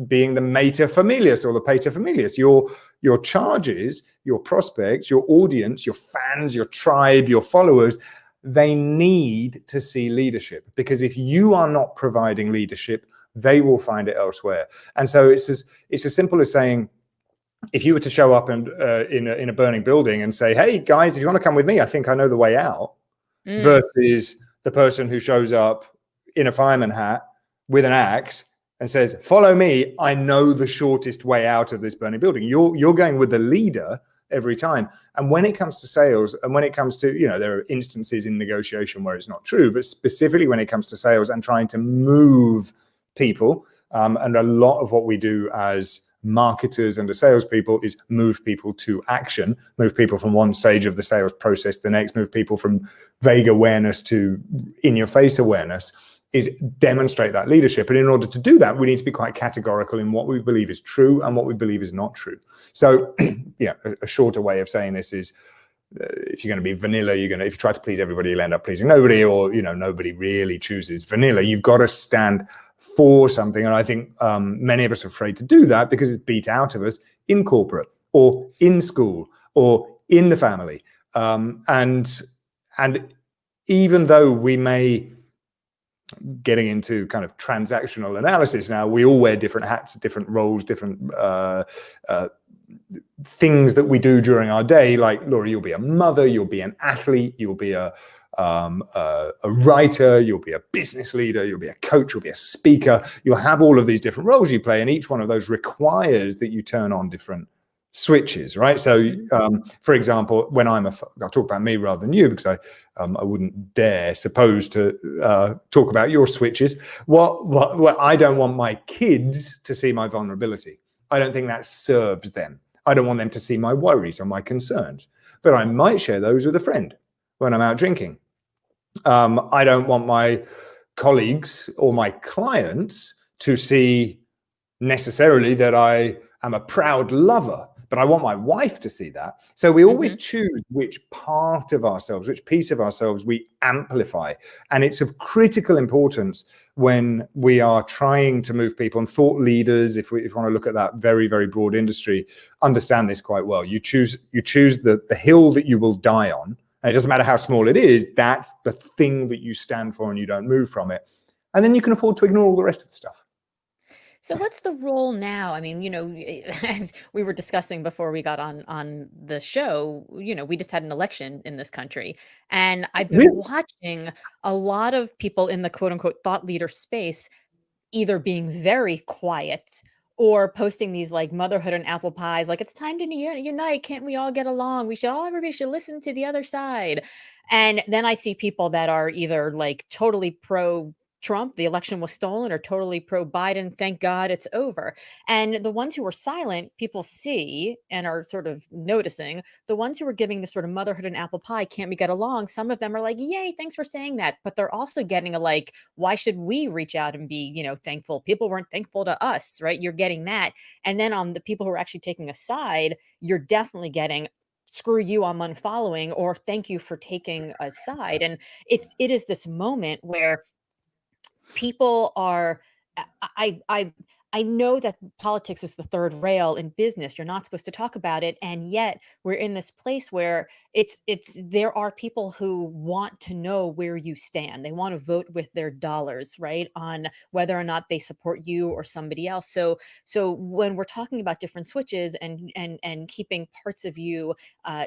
being the mater familias or the pater familias, your charges, your prospects, your audience, your fans, your tribe, your followers, they need to see leadership. Because if you are not providing leadership, they will find it elsewhere. And so it's as simple as saying, if you were to show up and in a burning building and say, hey guys, if you want to come with me, I think I know the way out, versus the person who shows up in a fireman hat with an axe and says, follow me, I know the shortest way out of this burning building. You're going with the leader every time. And when it comes to sales, and when it comes to, you know, there are instances in negotiation where it's not true, but specifically when it comes to sales and trying to move people, and a lot of what we do as marketers and as salespeople is move people to action, move people from one stage of the sales process to the next, move people from vague awareness to in-your-face awareness. is demonstrate that leadership. And in order to do that, we need to be quite categorical in what we believe is true and what we believe is not true. So, yeah, a shorter way of saying this is, if you're going to be vanilla, if you try to please everybody, you'll end up pleasing nobody, or, nobody really chooses vanilla. You've got to stand for something. And I think many of us are afraid to do that because it's beat out of us in corporate or in school or in the family. And even though we may, getting into kind of transactional analysis now, we all wear different hats, different roles, different things that we do during our day. Like, Laura, you'll be a mother, you'll be an athlete, you'll be a writer, you'll be a business leader, you'll be a coach, you'll be a speaker. You'll have all of these different roles you play, and each one of those requires that you turn on different switches, right? So, for example, when I'll talk about me rather than you, because I wouldn't dare suppose to talk about your switches. What I don't want my kids to see my vulnerability. I don't think that serves them. I don't want them to see my worries or my concerns, but I might share those with a friend when I'm out drinking. I don't want my colleagues or my clients to see necessarily that I am a proud lover, but I want my wife to see that. So we always choose which part of ourselves, which piece of ourselves we amplify. And it's of critical importance when we are trying to move people, and thought leaders, if we want to look at that very, very broad industry, understand this quite well. You choose the hill that you will die on. And it doesn't matter how small it is, that's the thing that you stand for, and you don't move from it. And then you can afford to ignore all the rest of the stuff. So what's the role now? I mean, as we were discussing before we got on the show, we just had an election in this country, and I've been watching a lot of people in the quote unquote thought leader space either being very quiet or posting these like motherhood and apple pies, like, it's time to unite. Can't we all get along? Everybody should listen to the other side. And then I see people that are either like totally pro Trump, the election was stolen, or totally pro Biden, thank God it's over. And the ones who were silent, people see and are sort of noticing. The ones who are giving the sort of motherhood and apple pie, can't we get along? Some of them are like, yay, thanks for saying that. But they're also getting a like, why should we reach out and be, thankful? People weren't thankful to us, right? You're getting that. And then on the people who are actually taking a side, you're definitely getting, screw you, I'm unfollowing, or thank you for taking a side. And it is this moment where people are, I know that politics is the third rail in business. You're not supposed to talk about it. And yet we're in this place where there are people who want to know where you stand. They want to vote with their dollars, right? On whether or not they support you or somebody else. So when we're talking about different switches and keeping parts of you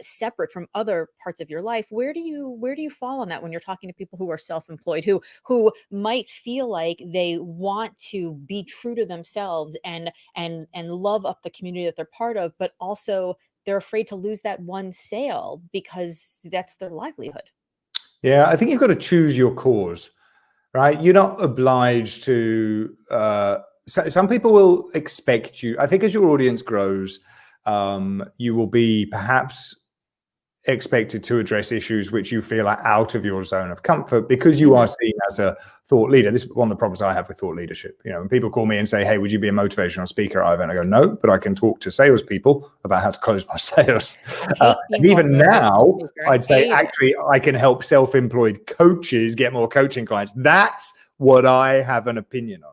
separate from other parts of your life, where do you fall on that when you're talking to people who are self-employed, who might feel like they want to be true to themselves and love up the community that they're part of, but also they're afraid to lose that one sale because that's their livelihood? Yeah, I think you've got to choose your cause, right? You're not obliged to, some people will expect you. I think as your audience grows, you will be perhaps expected to address issues which you feel are out of your zone of comfort because you are seen as a thought leader. This is one of the problems I have with thought leadership. When people call me and say, hey, would you be a motivational speaker? I go, no, but I can talk to salespeople about how to close my sales. And even now, I'd say, actually, I can help self-employed coaches get more coaching clients. That's what I have an opinion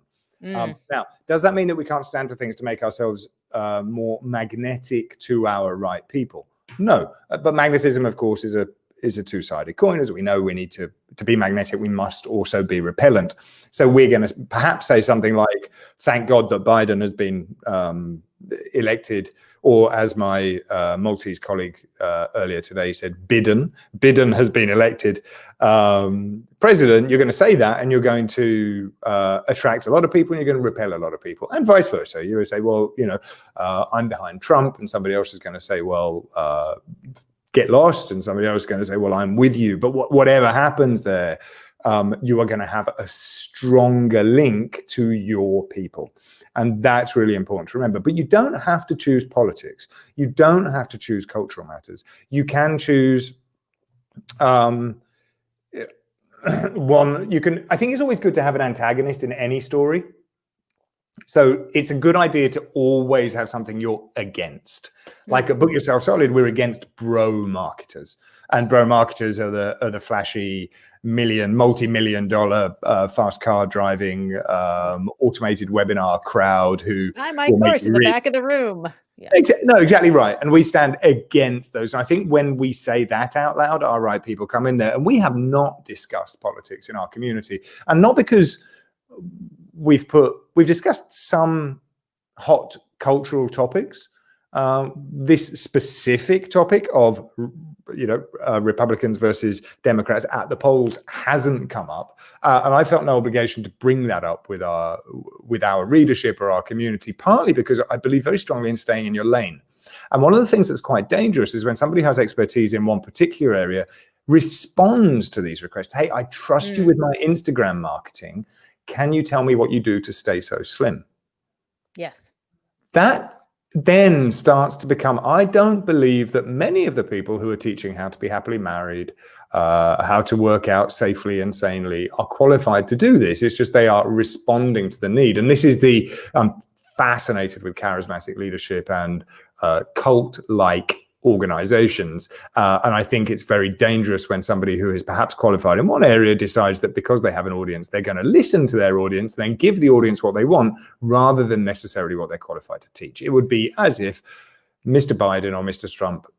on. Now, does that mean that we can't stand for things to make ourselves more magnetic to our right people? No, but magnetism, of course, is a two-sided coin. As we know, we need to be magnetic. We must also be repellent. So we're going to perhaps say something like, thank God that Biden has been elected, or as my Maltese colleague earlier today said, Biden has been elected president. You're going to say that, and you're going to attract a lot of people, and you're going to repel a lot of people, and vice versa. You would say, well, I'm behind Trump, and somebody else is going to say, well, get lost, and somebody else is going to say, well, I'm with you. But whatever happens there, you are going to have a stronger link to your people. And that's really important to remember. But you don't have to choose politics. You don't have to choose cultural matters. You can choose, One, I think it's always good to have an antagonist in any story. So it's a good idea to always have something you're against. Like at Book Yourself Solid, we're against bro marketers, and bro marketers are the flashy multi-million dollar fast car driving automated webinar crowd who I'm Mike Morse in the back of the room. Yeah. No, exactly right. And we stand against those. And I think when we say that out loud, our right people come in there, and we have not discussed politics in our community, and not because we've discussed some hot cultural topics. This specific topic of Republicans versus Democrats at the polls hasn't come up, and I felt no obligation to bring that up with our readership or our community, partly because I believe very strongly in staying in your lane. And one of the things that's quite dangerous is when somebody has expertise in one particular area, responds to these requests. Hey, I trust you with my Instagram marketing. Can you tell me what you do to stay so slim? Yes. That then starts to become, I don't believe that many of the people who are teaching how to be happily married, how to work out safely and sanely, are qualified to do this. It's just they are responding to the need. And this is I'm fascinated with charismatic leadership and cult-like organizations. And I think it's very dangerous when somebody who is perhaps qualified in one area decides that because they have an audience, they're going to listen to their audience, then give the audience what they want rather than necessarily what they're qualified to teach. It would be as if Mr. Biden or Mr.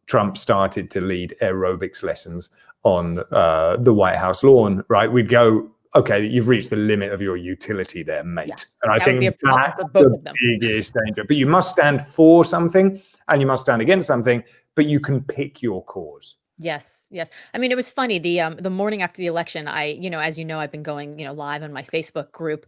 Trump started to lead aerobics lessons on the White House lawn, right? We'd go, okay, you've reached the limit of your utility there, mate. Yeah. And I think that's the biggest danger. But you must stand for something and you must stand against something, but you can pick your cause. Yes. Yes. I mean, it was funny the morning after the election, as you know, I've been going, live on my Facebook group,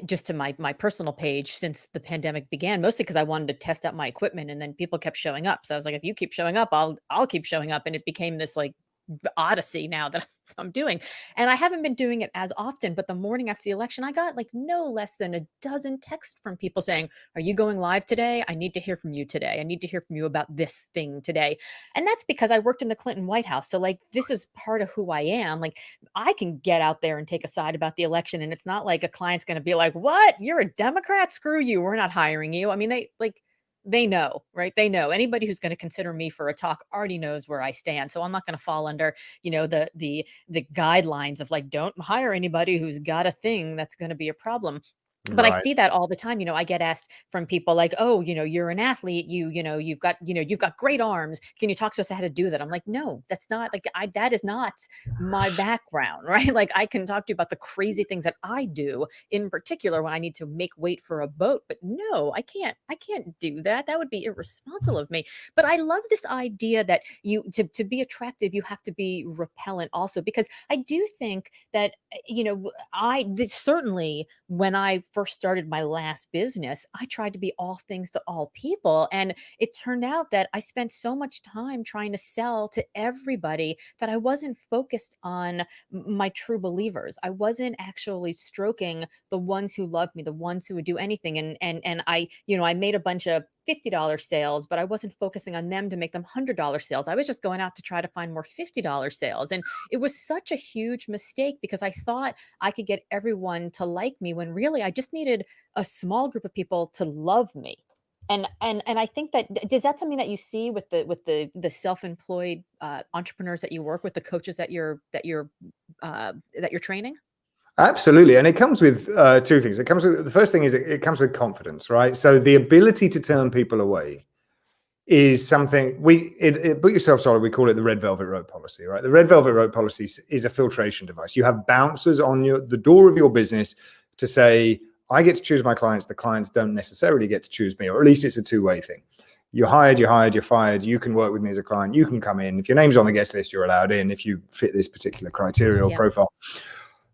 just to my personal page since the pandemic began, mostly because I wanted to test out my equipment, and then people kept showing up. So I was like, if you keep showing up, I'll keep showing up. And it became this like odyssey now that I'm doing. And I haven't been doing it as often, but the morning after the election, I got like no less than a dozen texts from people saying, are you going live today? I need to hear from you today. I need to hear from you about this thing today. And that's because I worked in the Clinton White House. So like, this is part of who I am. Like, I can get out there and take a side about the election. And it's not like a client's going to be like, what? You're a Democrat? Screw you. We're not hiring you. I mean, they know, right? They know. Anybody who's going to consider me for a talk already knows where I stand. So I'm not going to fall under, the guidelines of like, don't hire anybody who's got a thing that's going to be a problem. But right. I see that all the time. I get asked from people like, oh, you're an athlete, you've got great arms. Can you talk to us how to do that? I'm like, no, that's not like, that is not my background, right? Like, I can talk to you about the crazy things that I do in particular when I need to make weight for a boat, but no, I can't do that. That would be irresponsible of me. But I love this idea that to be attractive, you have to be repellent also, because I do think that, certainly when I first started my last business, I tried to be all things to all people. And it turned out that I spent so much time trying to sell to everybody that I wasn't focused on my true believers. I wasn't actually stroking the ones who loved me, the ones who would do anything. And I made a bunch of $50 sales, but I wasn't focusing on them to make them $100 sales. I was just going out to try to find more $50 sales. And it was such a huge mistake because I thought I could get everyone to like me when really I just needed a small group of people to love me. And I think is that something that you see with the self-employed entrepreneurs that you work with, the coaches that you're training? Absolutely. And it comes with two things. The first thing is it comes with confidence, right? So the ability to turn people away is something Book Yourself Solid, we call it the red velvet rope policy, right? The red velvet rope policy is a filtration device. You have bouncers on the door of your business to say, I get to choose my clients. The clients don't necessarily get to choose me, or at least it's a two-way thing. You're hired, you're fired. You can work with me as a client. You can come in. If your name's on the guest list, you're allowed in if you fit this particular criteria or profile.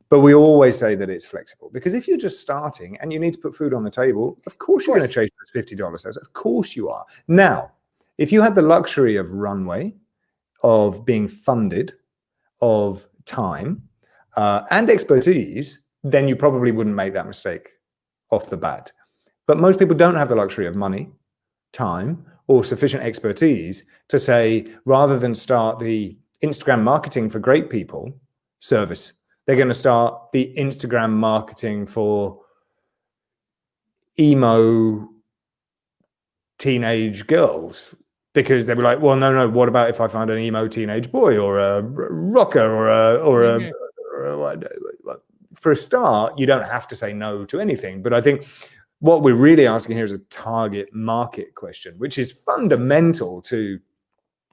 But we always say that it's flexible, because if you're just starting and you need to put food on the table, of course you're going to chase those $50 sales. Of course you are. Now, if you had the luxury of runway, of being funded, of time, and expertise, then you probably wouldn't make that mistake off the bat. But most people don't have the luxury of money, time, or sufficient expertise to say, rather than start the Instagram marketing for great people service They're going to start the Instagram marketing for emo teenage girls, because they'll be like, well, no, what about if I find an emo teenage boy or a rocker for a start, you don't have to say no to anything. But I think what we're really asking here is a target market question, which is fundamental to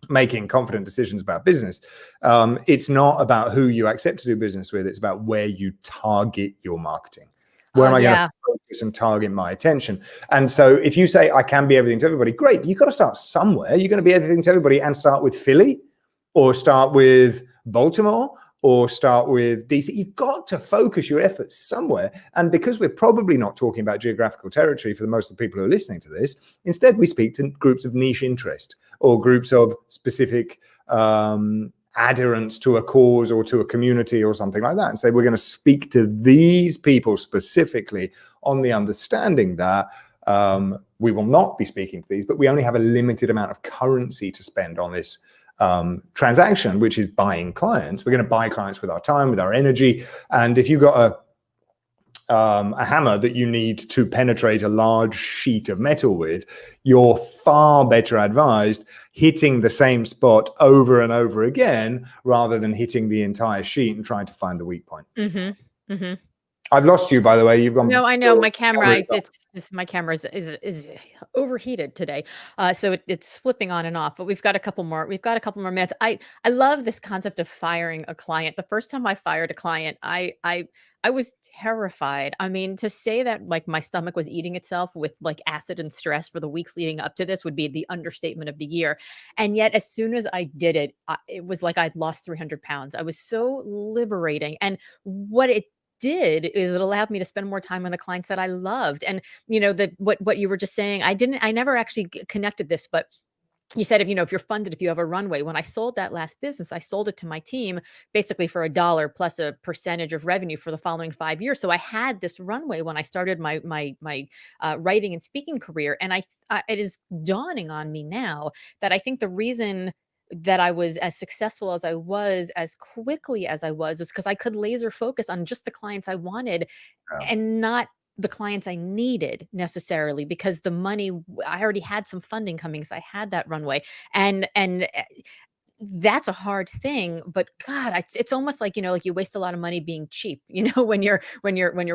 making confident decisions about business. It's not about who you accept to do business with. It's about where you target your marketing. Where am I going to focus and target my attention? And so if you say, I can be everything to everybody, great, but you've got to start somewhere. You're going to be everything to everybody and start with Philly or start with Baltimore or start with DC. You've got to focus your efforts somewhere. And because we're probably not talking about geographical territory for the most of the people who are listening to this, instead we speak to groups of niche interest or groups of specific adherence to a cause or to a community or something like that, and say, we're going to speak to these people specifically on the understanding that we will not be speaking to these, but we only have a limited amount of currency to spend on this transaction, which is buying clients. We're going to buy clients with our time, with our energy. And if you've got a hammer that you need to penetrate a large sheet of metal with, you're far better advised hitting the same spot over and over again rather than hitting the entire sheet and trying to find the weak point. I've lost you, by the way. You've gone. No, I know my camera. My camera is overheated today, so it's flipping on and off. But we've got a couple more. We've got a couple more minutes. I love this concept of firing a client. The first time I fired a client, I was terrified. I mean, to say that like my stomach was eating itself with like acid and stress for the weeks leading up to this would be the understatement of the year. And yet, as soon as I did it, it was like I'd lost 300 pounds. I was so liberating. And what it did is it allowed me to spend more time on the clients that I loved. And, you know, what you were just saying, I never actually connected this, but you said, if you're funded, if you have a runway. When I sold that last business, I sold it to my team basically for $1 plus a percentage of revenue for the following 5 years. So I had this runway when I started my writing and speaking career. And it is dawning on me now that I think the reason that I was as successful as I was, as quickly as I was because I could laser focus on just the clients I wanted and not the clients I needed necessarily, because the money, I already had some funding coming, so I had that runway. And that's a hard thing, but God, it's almost like, like you waste a lot of money being cheap, when you're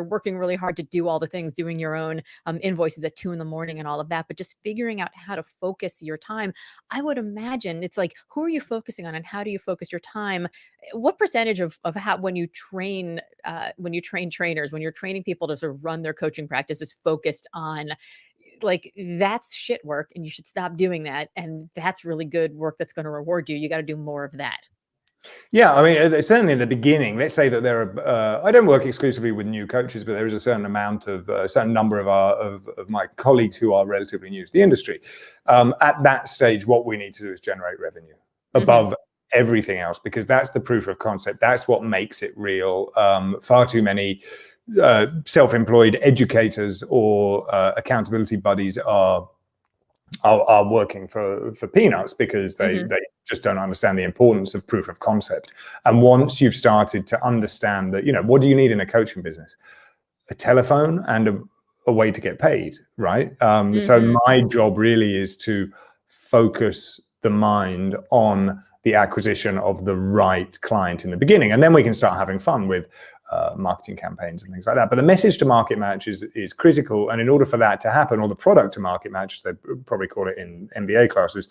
working really hard to do all the things, doing your own invoices at 2 a.m. and all of that, but just figuring out how to focus your time. I would imagine it's like, who are you focusing on and how do you focus your time? What percentage of how, when you train trainers, when you're training people to sort of run their coaching practice, is focused on like, that's shit work and you should stop doing that. And that's really good work that's going to reward you. You got to do more of that. Yeah, I mean, certainly in the beginning, let's say that there are, I don't work exclusively with new coaches, but there is a certain amount of, a certain number of my colleagues who are relatively new to the industry. At that stage, what we need to do is generate revenue above everything else, because that's the proof of concept. That's what makes it real. Far too many self-employed educators or accountability buddies are working for peanuts because they just don't understand the importance of proof of concept. And once you've started to understand that, what do you need in a coaching business? A telephone and a way to get paid, right? So my job really is to focus the mind on the acquisition of the right client in the beginning, and then we can start having fun with marketing campaigns and things like that. But the message to market match is critical. And in order for that to happen, or the product to market match, as they probably call it in MBA classes,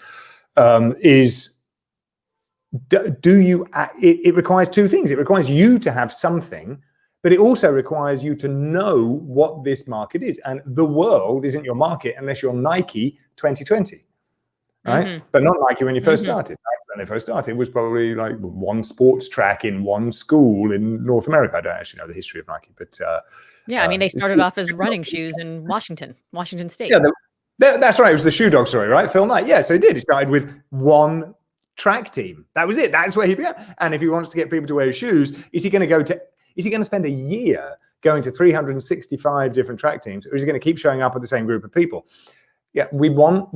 it requires two things. It requires you to have something, but it also requires you to know what this market is. And the world isn't your market unless you're Nike 2020. Right? But not Nike when you first started. When they first started, it was probably like one sports track in one school in North America. I don't actually know the history of Nike, but yeah, I mean, they started off as running shoes in Washington State. Yeah, that's right. It was the Shoe Dog story, right? Phil Knight. Yeah, so he did. He started with one track team. That was it. That's where he began. And if he wants to get people to wear his shoes, is he going to spend a year going to 365 different track teams, or is he going to keep showing up with the same group of people? Yeah, we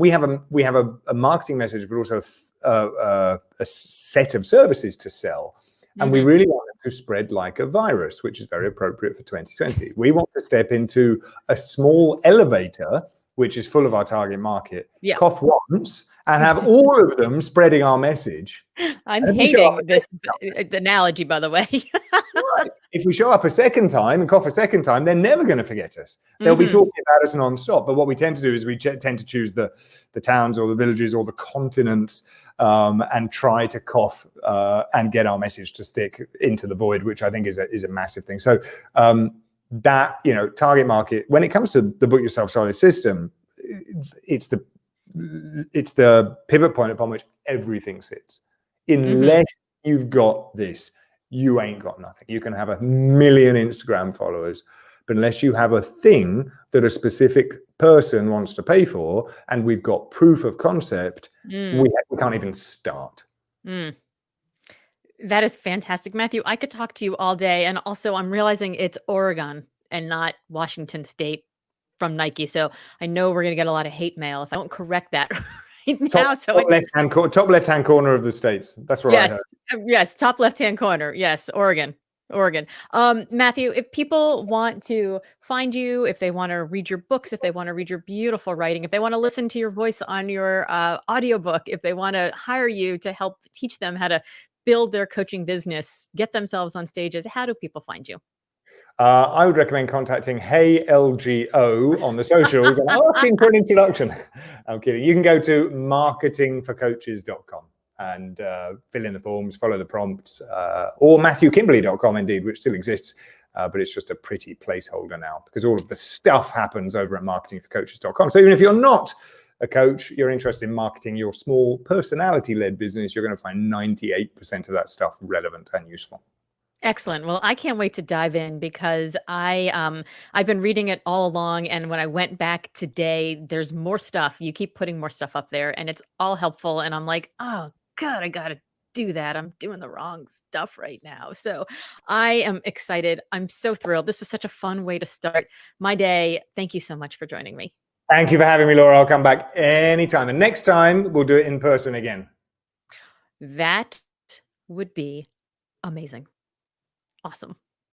have a marketing message, but also a set of services to sell, and we really want to spread like a virus, which is very appropriate for 2020. We want to step into a small elevator, which is full of our target market, cough once, and have all of them spreading our message. I'm hating this analogy, by the way. Right. If we show up a second time and cough a second time, they're never going to forget us. They'll be talking about us non-stop. But what we tend to do is we tend to choose the towns or the villages or the continents and try to cough and get our message to stick into the void, which I think is a massive thing. So that, you know, target market, when it comes to the Book Yourself Solid system, it's the pivot point upon which everything sits. Unless you've got this, you ain't got nothing. You can have 1 million Instagram followers, but unless you have a thing that a specific person wants to pay for, and we've got proof of concept, we can't even start. That is fantastic, Matthew. I could talk to you all day. And also, I'm realizing it's Oregon and not Washington State from Nike. So I know we're going to get a lot of hate mail if I don't correct that right now. Top left-hand corner of the States. That's where I heard. Yes, top left-hand corner. Yes, Oregon. Matthew, if people want to find you, if they want to read your books, if they want to read your beautiful writing, if they want to listen to your voice on your audiobook, if they want to hire you to help teach them how to build their coaching business, get themselves on stages, how do people find you? I would recommend contacting Hey LGO on the socials and asking for an introduction. I'm kidding. You can go to marketingforcoaches.com and fill in the forms, follow the prompts, or MatthewKimberley.com indeed, which still exists, but it's just a pretty placeholder now because all of the stuff happens over at marketingforcoaches.com. So even if you're not a coach, you're interested in marketing your small personality-led business, you're going to find 98% of that stuff relevant and useful. Excellent. Well, I can't wait to dive in because I've been reading it all along. And when I went back today, there's more stuff. You keep putting more stuff up there and it's all helpful. And I'm like, oh God, I got to do that. I'm doing the wrong stuff right now. So I am excited. I'm so thrilled. This was such a fun way to start my day. Thank you so much for joining me. Thank you for having me, Laura. I'll come back anytime. And next time we'll do it in person again. That would be amazing. Awesome.